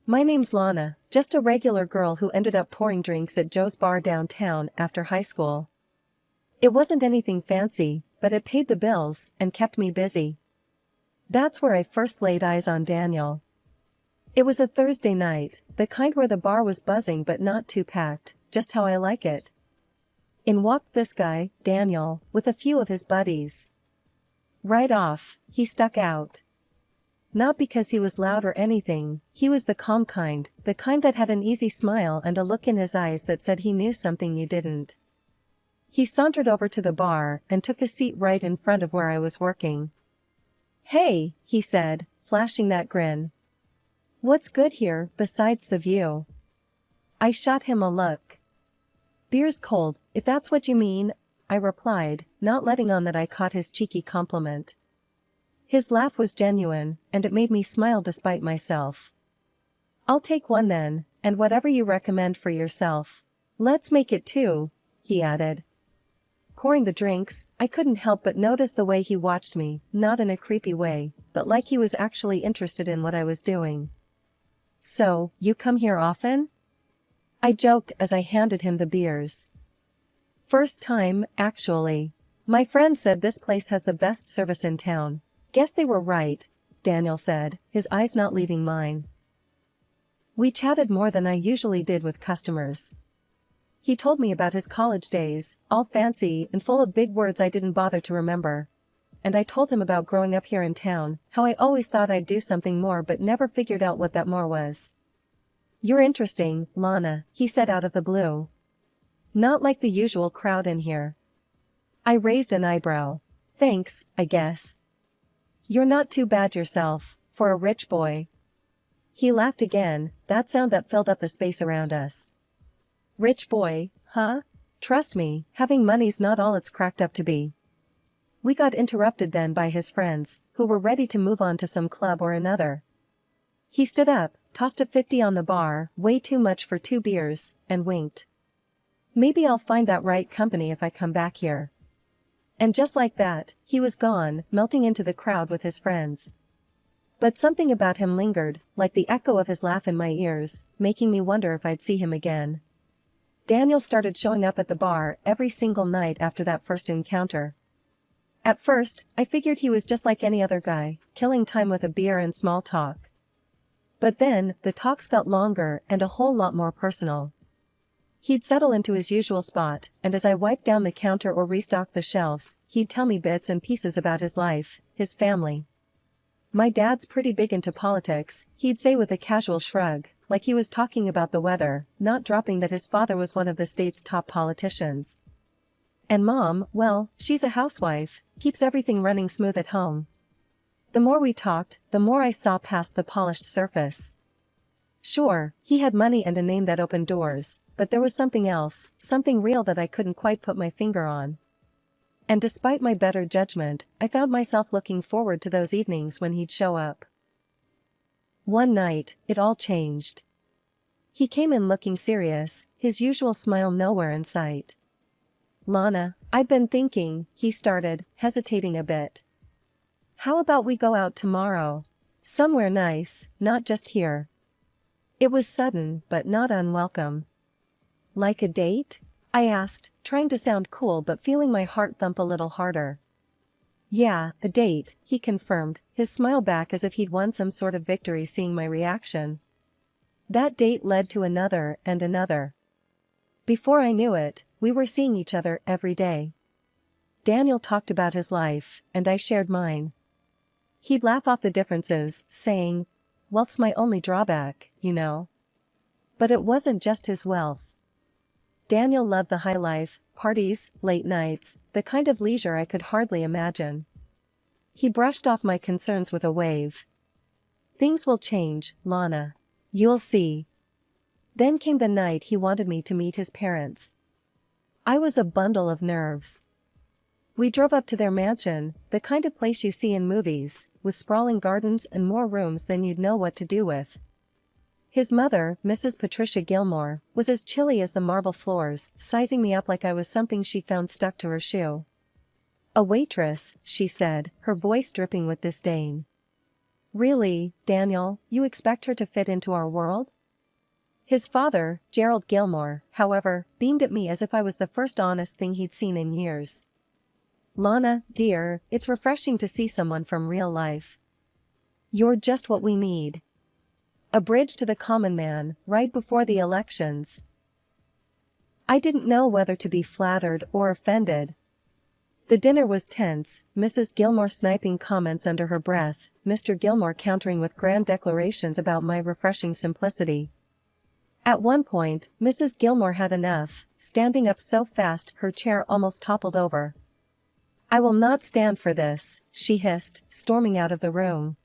My name's Lana, just a regular girl who ended up pouring drinks at Joe's bar downtown after high school. It wasn't anything fancy, but it paid the bills and kept me busy. That's where I first laid eyes on Daniel. It was a Thursday night, the kind where the bar was buzzing but not too packed, just how I like it. In walked this guy, Daniel, with a few of his buddies. Right off, he stuck out. Not because he was loud or anything, he was the calm kind, the kind that had an easy smile and a look in his eyes that said he knew something you didn't. He sauntered over to the bar and took a seat right in front of where I was working. "Hey," he said, flashing that grin. "What's good here, besides the view?" I shot him a look. "Beer's cold, if that's what you mean," I replied, not letting on that I caught his cheeky compliment. His laugh was genuine, and it made me smile despite myself. "I'll take one then, and whatever you recommend for yourself. Let's make it two," he added. Pouring the drinks, I couldn't help but notice the way he watched me, not in a creepy way, but like he was actually interested in what I was doing. "So, you come here often?" I joked as I handed him the beers. "First time, actually. My friend said this place has the best service in town." "Guess they were right," Daniel said, his eyes not leaving mine. We chatted more than I usually did with customers. He told me about his college days, all fancy and full of big words I didn't bother to remember. And I told him about growing up here in town, how I always thought I'd do something more but never figured out what that more was. "You're interesting, Lana," he said out of the blue. "Not like the usual crowd in here." I raised an eyebrow. "Thanks, I guess. You're not too bad yourself, for a rich boy." He laughed again, that sound that filled up the space around us. "Rich boy, huh? Trust me, having money's not all it's cracked up to be." We got interrupted then by his friends, who were ready to move on to some club or another. He stood up, tossed a 50 on the bar, way too much for 2 beers, and winked. "Maybe I'll find that right company if I come back here." And just like that, he was gone, melting into the crowd with his friends. But something about him lingered, like the echo of his laugh in my ears, making me wonder if I'd see him again. Daniel started showing up at the bar every single night after that first encounter. At first, I figured he was just like any other guy, killing time with a beer and small talk. But then, the talks got longer and a whole lot more personal. He'd settle into his usual spot, and as I wiped down the counter or restocked the shelves, he'd tell me bits and pieces about his life, his family. "My dad's pretty big into politics," he'd say with a casual shrug, like he was talking about the weather, not dropping that his father was one of the state's top politicians. "And Mom, well, she's a housewife, keeps everything running smooth at home." The more we talked, the more I saw past the polished surface. Sure, he had money and a name that opened doors, but there was something else, something real that I couldn't quite put my finger on. And despite my better judgment, I found myself looking forward to those evenings when he'd show up. One night, it all changed. He came in looking serious, his usual smile nowhere in sight. "Lana, I've been thinking," he started, hesitating a bit. "How about we go out tomorrow? Somewhere nice, not just here." It was sudden, but not unwelcome. "Like a date?" I asked, trying to sound cool but feeling my heart thump a little harder. "Yeah, a date," he confirmed, his smile back as if he'd won some sort of victory seeing my reaction. That date led to another and another. Before I knew it, we were seeing each other every day. Daniel talked about his life, and I shared mine. He'd laugh off the differences, saying, "Wealth's my only drawback, you know." But it wasn't just his wealth. Daniel loved the high life, parties, late nights, the kind of leisure I could hardly imagine. He brushed off my concerns with a wave. "Things will change, Lana. You'll see." Then came the night he wanted me to meet his parents. I was a bundle of nerves. We drove up to their mansion, the kind of place you see in movies, with sprawling gardens and more rooms than you'd know what to do with. His mother, Mrs. Patricia Gilmore, was as chilly as the marble floors, sizing me up like I was something she found stuck to her shoe. "A waitress," she said, her voice dripping with disdain. Really, Daniel, you expect her to fit into our world? His father, Gerald Gilmore, however, beamed at me as if I was the first honest thing he'd seen in years. Lana, dear, it's refreshing to see someone from real life. You're just what we need. A bridge to the common man, right before the elections. I didn't know whether to be flattered or offended. The dinner was tense, Mrs. Gilmore sniping comments under her breath, Mr. Gilmore countering with grand declarations about my refreshing simplicity. At one point, Mrs. Gilmore had enough, standing up so fast her chair almost toppled over. I will not stand for this, she hissed, storming out of the room.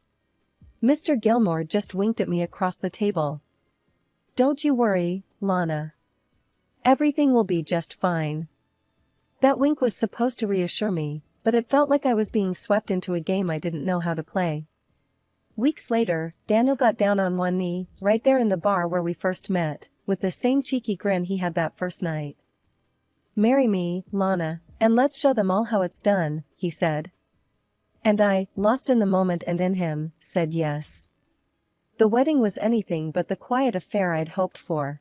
Mr. Gilmore just winked at me across the table. Don't you worry, Lana. Everything will be just fine. That wink was supposed to reassure me, but it felt like I was being swept into a game I didn't know how to play. Weeks later, Daniel got down on one knee, right there in the bar where we first met, with the same cheeky grin he had that first night. Marry me, Lana, and let's show them all how it's done, he said. And I, lost in the moment and in him, said yes. The wedding was anything but the quiet affair I'd hoped for.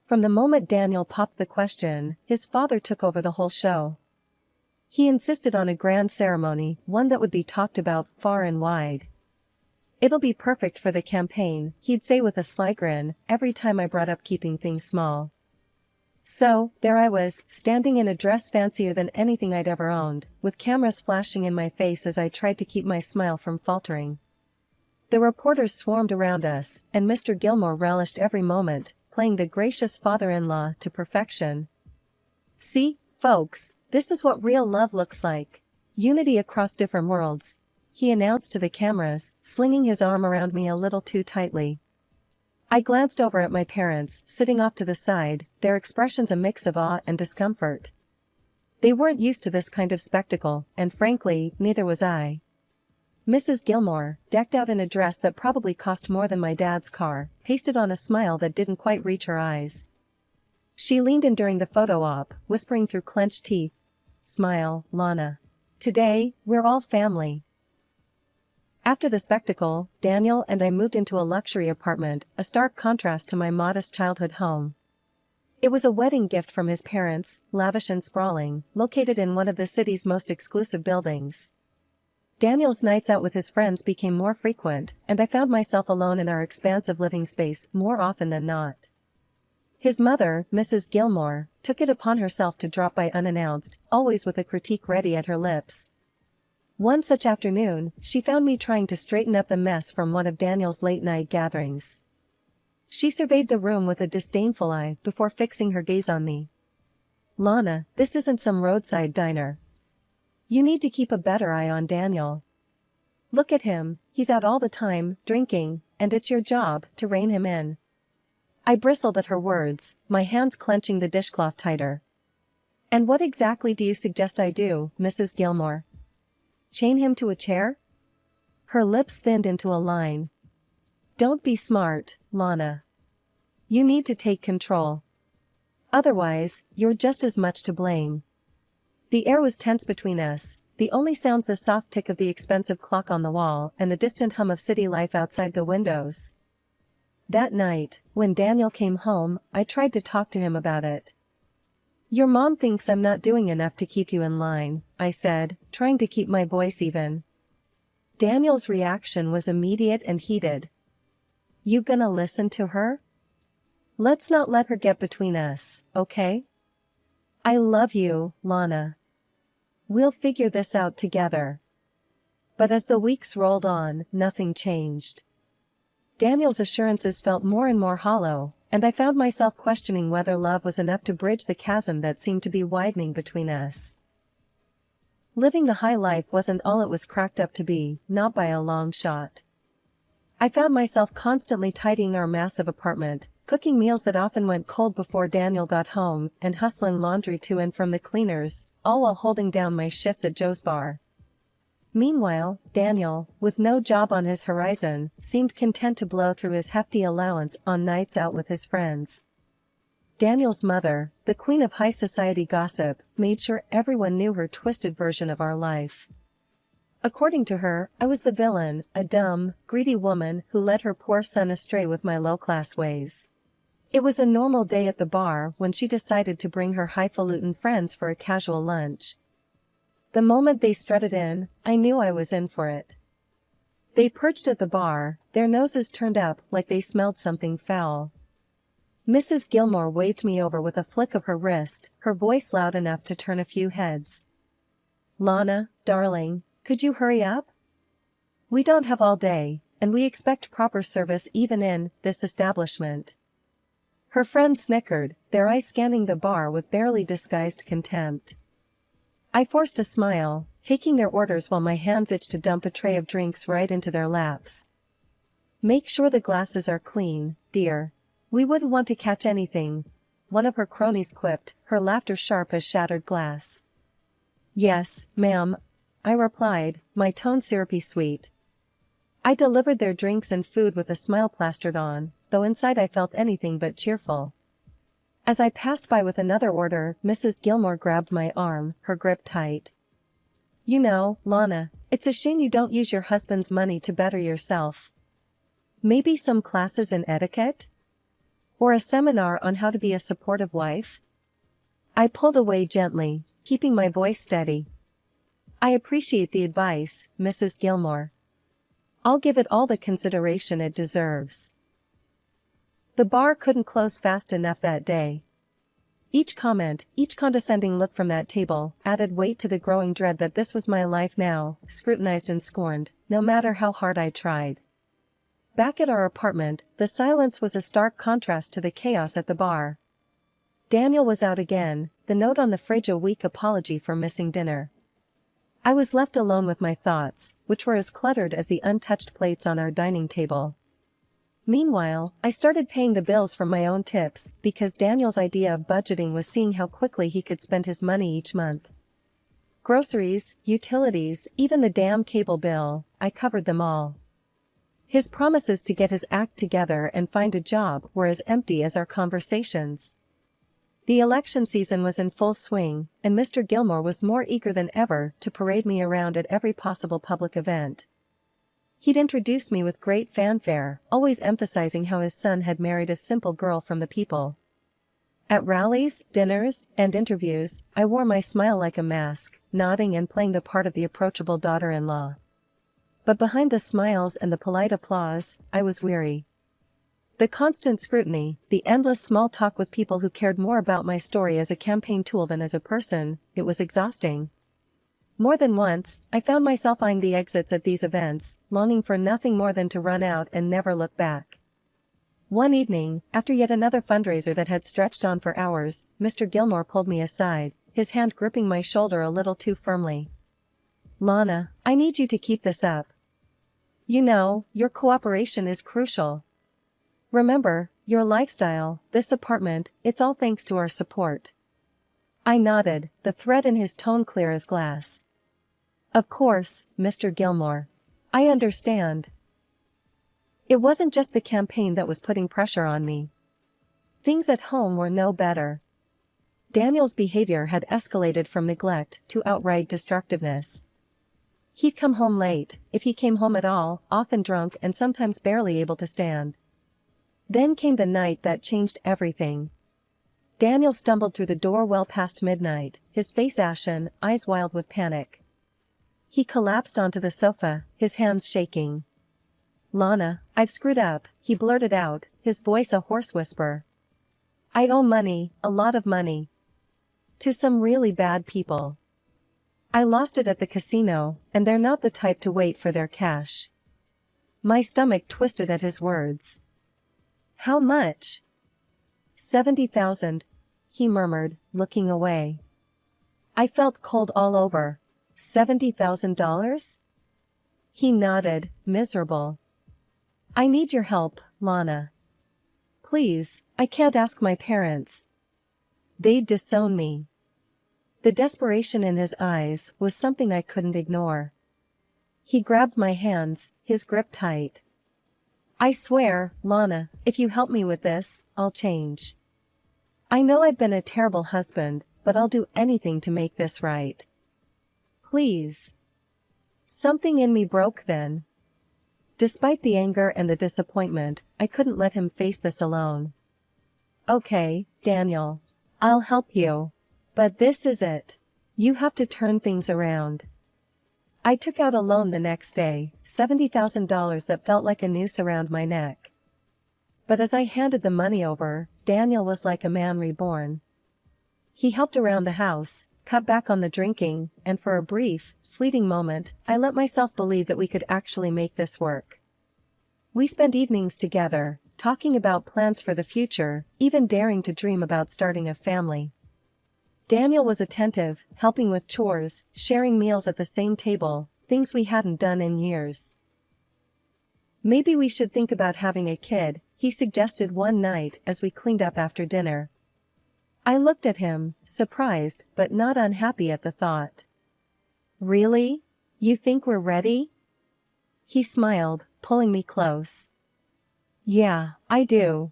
From the moment Daniel popped the question, his father took over the whole show. He insisted on a grand ceremony, one that would be talked about far and wide. It'll be perfect for the campaign, he'd say with a sly grin, every time I brought up keeping things small. So, there I was, standing in a dress fancier than anything I'd ever owned, with cameras flashing in my face as I tried to keep my smile from faltering. The reporters swarmed around us, and Mr. Gilmore relished every moment, playing the gracious father-in-law to perfection. See, folks, this is what real love looks like. Unity across different worlds, he announced to the cameras, slinging his arm around me a little too tightly. I glanced over at my parents, sitting off to the side, their expressions a mix of awe and discomfort. They weren't used to this kind of spectacle, and frankly, neither was I. Mrs. Gilmore, decked out in a dress that probably cost more than my dad's car, pasted on a smile that didn't quite reach her eyes. She leaned in during the photo op, whispering through clenched teeth, "Smile, Lana. Today, we're all family." After the spectacle, Daniel and I moved into a luxury apartment, a stark contrast to my modest childhood home. It was a wedding gift from his parents, lavish and sprawling, located in one of the city's most exclusive buildings. Daniel's nights out with his friends became more frequent, and I found myself alone in our expansive living space more often than not. His mother, Mrs. Gilmore, took it upon herself to drop by unannounced, always with a critique ready at her lips. One such afternoon, she found me trying to straighten up the mess from one of Daniel's late-night gatherings. She surveyed the room with a disdainful eye before fixing her gaze on me. "Lana, this isn't some roadside diner. You need to keep a better eye on Daniel. Look at him, he's out all the time, drinking, and it's your job to rein him in." I bristled at her words, my hands clenching the dishcloth tighter. "And what exactly do you suggest I do, Mrs. Gilmore? Chain him to a chair?" Her lips thinned into a line. "Don't be smart, Lana. You need to take control. Otherwise, you're just as much to blame." The air was tense between us, the only sounds the soft tick of the expensive clock on the wall and the distant hum of city life outside the windows. That night, when Daniel came home, I tried to talk to him about it. "Your mom thinks I'm not doing enough to keep you in line," I said, trying to keep my voice even. Daniel's reaction was immediate and heated. "You gonna listen to her? Let's not let her get between us, okay? I love you, Lana. We'll figure this out together." But as the weeks rolled on, nothing changed. Daniel's assurances felt more and more hollow, and I found myself questioning whether love was enough to bridge the chasm that seemed to be widening between us. Living the high life wasn't all it was cracked up to be, not by a long shot. I found myself constantly tidying our massive apartment, cooking meals that often went cold before Daniel got home, and hustling laundry to and from the cleaners, all while holding down my shifts at Joe's bar. Meanwhile, Daniel, with no job on his horizon, seemed content to blow through his hefty allowance on nights out with his friends. Daniel's mother, the queen of high society gossip, made sure everyone knew her twisted version of our life. According to her, I was the villain, a dumb, greedy woman who led her poor son astray with my low-class ways. It was a normal day at the bar when she decided to bring her highfalutin friends for a casual lunch. The moment they strutted in, I knew I was in for it. They perched at the bar, their noses turned up like they smelled something foul. Mrs. Gilmore waved me over with a flick of her wrist, her voice loud enough to turn a few heads. "Lana, darling, could you hurry up? We don't have all day, and we expect proper service even in this establishment." Her friends snickered, their eyes scanning the bar with barely disguised contempt. I forced a smile, taking their orders while my hands itched to dump a tray of drinks right into their laps. "Make sure the glasses are clean, dear. We wouldn't want to catch anything," one of her cronies quipped, her laughter sharp as shattered glass. "Yes, ma'am," I replied, my tone syrupy sweet. I delivered their drinks and food with a smile plastered on, though inside I felt anything but cheerful. As I passed by with another order, Mrs. Gilmore grabbed my arm, her grip tight. "You know, Lana, it's a shame you don't use your husband's money to better yourself. Maybe some classes in etiquette? Or a seminar on how to be a supportive wife?" I pulled away gently, keeping my voice steady. "I appreciate the advice, Mrs. Gilmore. I'll give it all the consideration it deserves." The bar couldn't close fast enough that day. Each comment, each condescending look from that table, added weight to the growing dread that this was my life now, scrutinized and scorned, no matter how hard I tried. Back at our apartment, the silence was a stark contrast to the chaos at the bar. Daniel was out again, the note on the fridge a weak apology for missing dinner. I was left alone with my thoughts, which were as cluttered as the untouched plates on our dining table. Meanwhile, I started paying the bills from my own tips, because Daniel's idea of budgeting was seeing how quickly he could spend his money each month. Groceries, utilities, even the damn cable bill, I covered them all. His promises to get his act together and find a job were as empty as our conversations. The election season was in full swing, and Mr. Gilmore was more eager than ever to parade me around at every possible public event. He'd introduce me with great fanfare, always emphasizing how his son had married a simple girl from the people. At rallies, dinners, and interviews, I wore my smile like a mask, nodding and playing the part of the approachable daughter-in-law. But behind the smiles and the polite applause, I was weary. The constant scrutiny, the endless small talk with people who cared more about my story as a campaign tool than as a person, it was exhausting. More than once, I found myself eyeing the exits at these events, longing for nothing more than to run out and never look back. One evening, after yet another fundraiser that had stretched on for hours, Mr. Gilmore pulled me aside, his hand gripping my shoulder a little too firmly. "Lana, I need you to keep this up. You know, your cooperation is crucial. Remember, your lifestyle, this apartment, it's all thanks to our support." I nodded, the thread in his tone clear as glass. "Of course, Mr. Gilmore. I understand." It wasn't just the campaign that was putting pressure on me. Things at home were no better. Daniel's behavior had escalated from neglect to outright destructiveness. He'd come home late, if he came home at all, often drunk and sometimes barely able to stand. Then came the night that changed everything. Daniel stumbled through the door well past midnight, his face ashen, eyes wild with panic. He collapsed onto the sofa, his hands shaking. "Lana, I've screwed up," he blurted out, his voice a hoarse whisper. "I owe money, a lot of money. To some really bad people. I lost it at the casino, and they're not the type to wait for their cash." My stomach twisted at his words. "How much?" 70,000, he murmured, looking away. I felt cold all over. $70,000? He nodded, miserable. "I need your help, Lana. Please, I can't ask my parents. They'd disown me." The desperation in his eyes was something I couldn't ignore. He grabbed my hands, his grip tight. "I swear, Lana, if you help me with this, I'll change. I know I've been a terrible husband, but I'll do anything to make this right. Please." Something in me broke then. Despite the anger and the disappointment, I couldn't let him face this alone. Okay, Daniel. I'll help you. But this is it. You have to turn things around. I took out a loan the next day, $70,000 that felt like a noose around my neck. But as I handed the money over, Daniel was like a man reborn. He helped around the house, cut back on the drinking, and for a brief, fleeting moment, I let myself believe that we could actually make this work. We spent evenings together, talking about plans for the future, even daring to dream about starting a family. Daniel was attentive, helping with chores, sharing meals at the same table, things we hadn't done in years. Maybe we should think about having a kid, he suggested one night as we cleaned up after dinner. I looked at him, surprised but not unhappy at the thought. Really? You think we're ready? He smiled, pulling me close. Yeah, I do.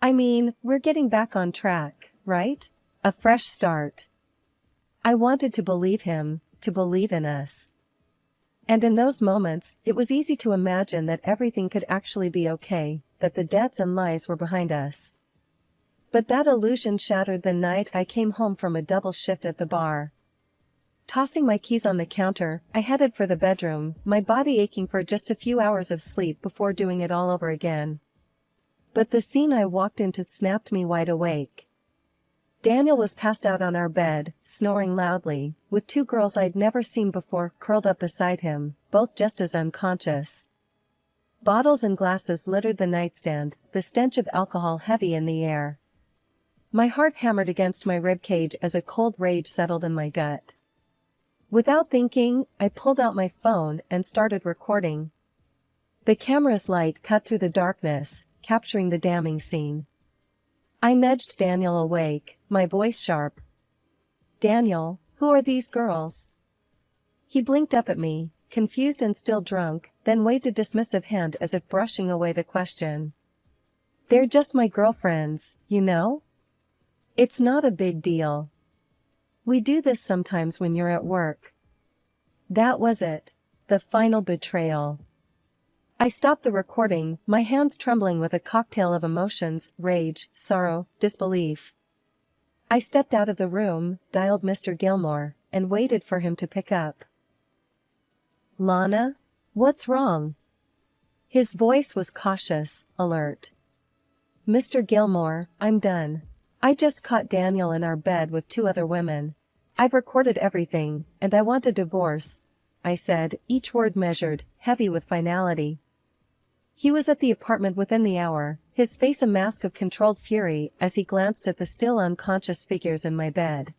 I mean, we're getting back on track, right? A fresh start. I wanted to believe him, to believe in us. And in those moments, it was easy to imagine that everything could actually be okay, that the debts and lies were behind us. But that illusion shattered the night I came home from a double shift at the bar. Tossing my keys on the counter, I headed for the bedroom, my body aching for just a few hours of sleep before doing it all over again. But the scene I walked into snapped me wide awake. Daniel was passed out on our bed, snoring loudly, with two girls I'd never seen before curled up beside him, both just as unconscious. Bottles and glasses littered the nightstand, the stench of alcohol heavy in the air. My heart hammered against my ribcage as a cold rage settled in my gut. Without thinking, I pulled out my phone and started recording. The camera's light cut through the darkness, capturing the damning scene. I nudged Daniel awake, my voice sharp. Daniel, who are these girls? He blinked up at me, confused and still drunk, then waved a dismissive hand as if brushing away the question. They're just my girlfriends, you know? It's not a big deal. We do this sometimes when you're at work. That was it. The final betrayal. I stopped the recording, my hands trembling with a cocktail of emotions, rage, sorrow, disbelief. I stepped out of the room, dialed Mr. Gilmore, and waited for him to pick up. Lana? What's wrong? His voice was cautious, alert. Mr. Gilmore, I'm done. I just caught Daniel in our bed with two other women. I've recorded everything, and I want a divorce, I said, each word measured, heavy with finality. He was at the apartment within the hour, his face a mask of controlled fury as he glanced at the still unconscious figures in my bed.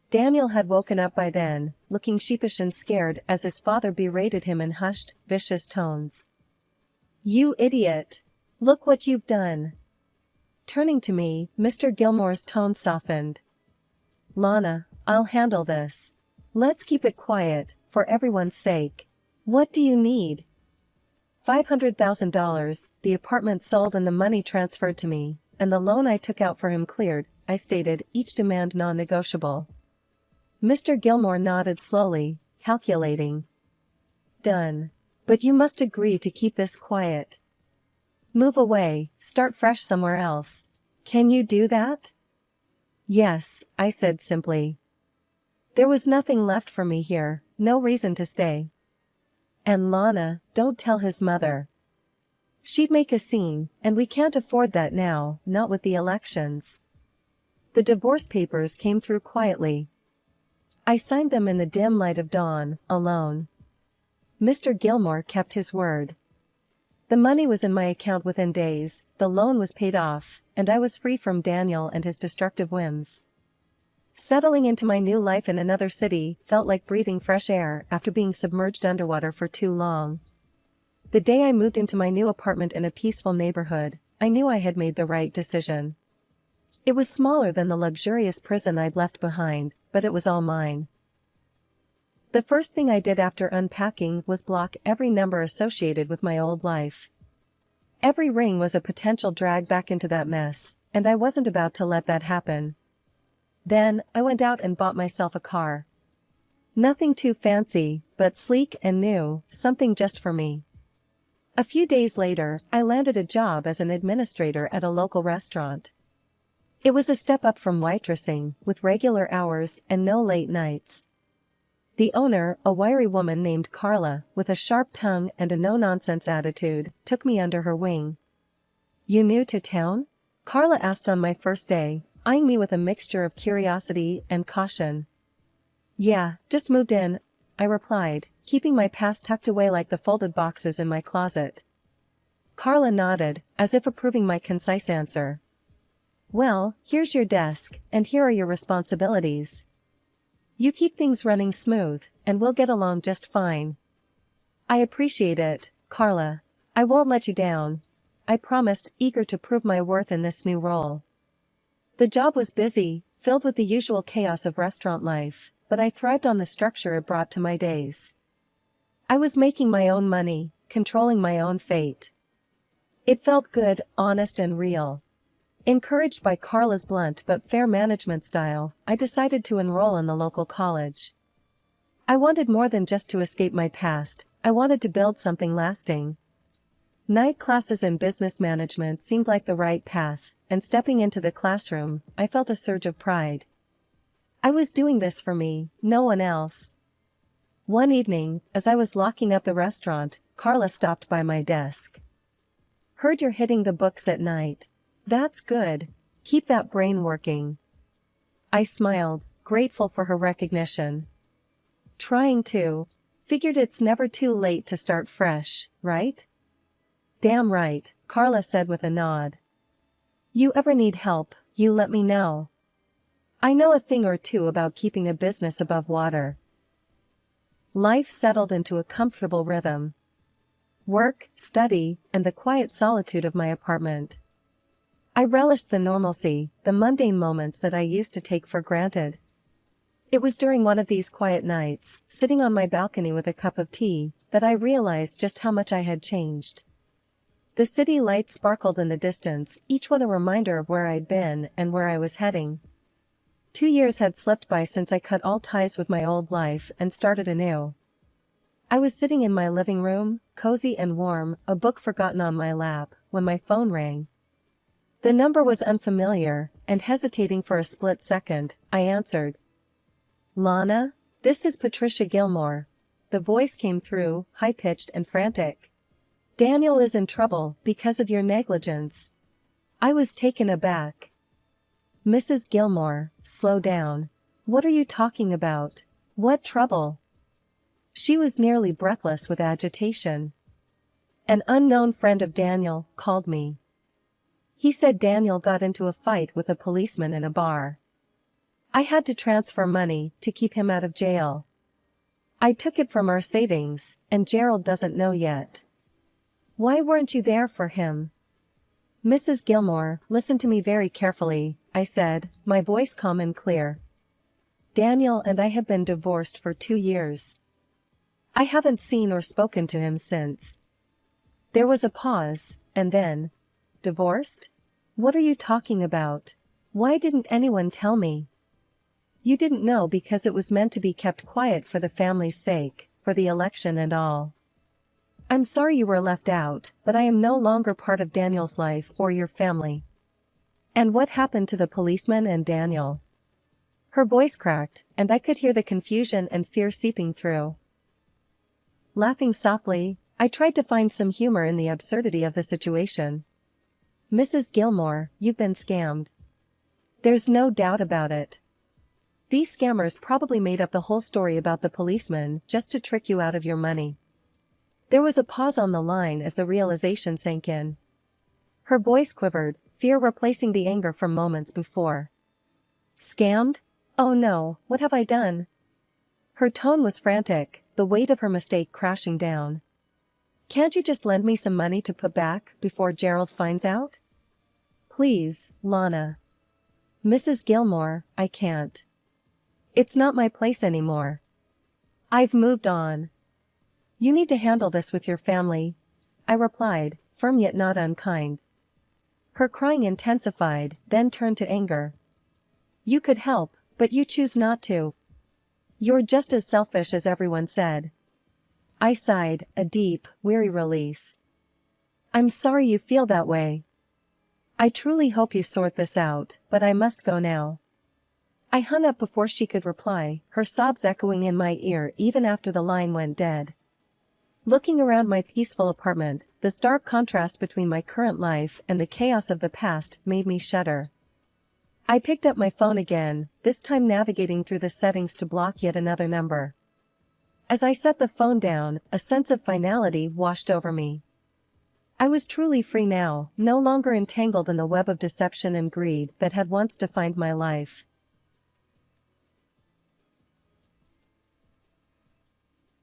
Daniel had woken up by then, looking sheepish and scared as his father berated him in hushed, vicious tones. You idiot! Look what you've done! Turning to me, Mr. Gilmore's tone softened. Lana, I'll handle this. Let's keep it quiet, for everyone's sake. What do you need? $500,000, the apartment sold and the money transferred to me, and the loan I took out for him cleared, I stated, each demand non-negotiable. Mr. Gilmore nodded slowly, calculating. Done. But you must agree to keep this quiet. Move away, start fresh somewhere else. Can you do that? Yes, I said simply. There was nothing left for me here, no reason to stay. And Lana, don't tell his mother. She'd make a scene, and we can't afford that now, not with the elections. The divorce papers came through quietly. I signed them in the dim light of dawn, alone. Mr. Gilmore kept his word. The money was in my account within days, the loan was paid off, and I was free from Daniel and his destructive whims. Settling into my new life in another city felt like breathing fresh air after being submerged underwater for too long. The day I moved into my new apartment in a peaceful neighborhood, I knew I had made the right decision. It was smaller than the luxurious prison I'd left behind, but it was all mine. The first thing I did after unpacking was block every number associated with my old life. Every ring was a potential drag back into that mess, and I wasn't about to let that happen. Then, I went out and bought myself a car. Nothing too fancy, but sleek and new, something just for me. A few days later, I landed a job as an administrator at a local restaurant. It was a step up from waitressing, with regular hours and no late nights. The owner, a wiry woman named Carla, with a sharp tongue and a no-nonsense attitude, took me under her wing. "You new to town?" Carla asked on my first day, eyeing me with a mixture of curiosity and caution. "Yeah, just moved in," I replied, keeping my past tucked away like the folded boxes in my closet. Carla nodded, as if approving my concise answer. "Well, here's your desk, and here are your responsibilities. You keep things running smooth, and we'll get along just fine." "I appreciate it, Carla. I won't let you down," I promised, eager to prove my worth in this new role. The job was busy, filled with the usual chaos of restaurant life, but I thrived on the structure it brought to my days. I was making my own money, controlling my own fate. It felt good, honest and real. Encouraged by Carla's blunt but fair management style, I decided to enroll in the local college. I wanted more than just to escape my past, I wanted to build something lasting. Night classes in business management seemed like the right path, and stepping into the classroom, I felt a surge of pride. I was doing this for me, no one else. One evening, as I was locking up the restaurant, Carla stopped by my desk. "Heard you're hitting the books at night. That's good. Keep that brain working." I smiled, grateful for her recognition. "Trying to. Figured it's never too late to start fresh, right?" "Damn right," Carla said with a nod. "You ever need help, you let me know. I know a thing or two about keeping a business above water." Life settled into a comfortable rhythm. Work, study, and the quiet solitude of my apartment. I relished the normalcy, the mundane moments that I used to take for granted. It was during one of these quiet nights, sitting on my balcony with a cup of tea, that I realized just how much I had changed. The city lights sparkled in the distance, each one a reminder of where I'd been and where I was heading. 2 years had slipped by since I cut all ties with my old life and started anew. I was sitting in my living room, cozy and warm, a book forgotten on my lap, when my phone rang. The number was unfamiliar, and hesitating for a split second, I answered. "Lana, this is Patricia Gilmore." The voice came through, high-pitched and frantic. "Daniel is in trouble because of your negligence." I was taken aback. "Mrs. Gilmore, slow down. What are you talking about? What trouble?" She was nearly breathless with agitation. "An unknown friend of Daniel called me. He said Daniel got into a fight with a policeman in a bar. I had to transfer money to keep him out of jail. I took it from our savings, and Gerald doesn't know yet." "Why weren't you there for him?" "Mrs. Gilmore, listen to me very carefully," I said, my voice calm and clear. "Daniel and I have been divorced for 2 years. I haven't seen or spoken to him since." There was a pause, and then, "Divorced? What are you talking about? Why didn't anyone tell me?" "You didn't know because it was meant to be kept quiet for the family's sake, for the election and all. I'm sorry you were left out, but I am no longer part of Daniel's life or your family." "And what happened to the policeman and Daniel?" Her voice cracked, and I could hear the confusion and fear seeping through. Laughing softly, I tried to find some humor in the absurdity of the situation. "Mrs. Gilmore, you've been scammed. There's no doubt about it. These scammers probably made up the whole story about the policeman just to trick you out of your money." There was a pause on the line as the realization sank in. Her voice quivered, fear replacing the anger from moments before. "Scammed? Oh no, what have I done?" Her tone was frantic, the weight of her mistake crashing down. "Can't you just lend me some money to put back before Gerald finds out?" "Please, Lana." "Mrs. Gilmore, I can't. It's not my place anymore. I've moved on. You need to handle this with your family," I replied, firm yet not unkind. Her crying intensified, then turned to anger. "You could help, but you choose not to." You're just as selfish as everyone said. I sighed, a deep, weary release. I'm sorry you feel that way. I truly hope you sort this out, but I must go now. I hung up before she could reply, her sobs echoing in my ear even after the line went dead. Looking around my peaceful apartment, the stark contrast between my current life and the chaos of the past made me shudder. I picked up my phone again, this time navigating through the settings to block yet another number. As I set the phone down, a sense of finality washed over me. I was truly free now, no longer entangled in the web of deception and greed that had once defined my life.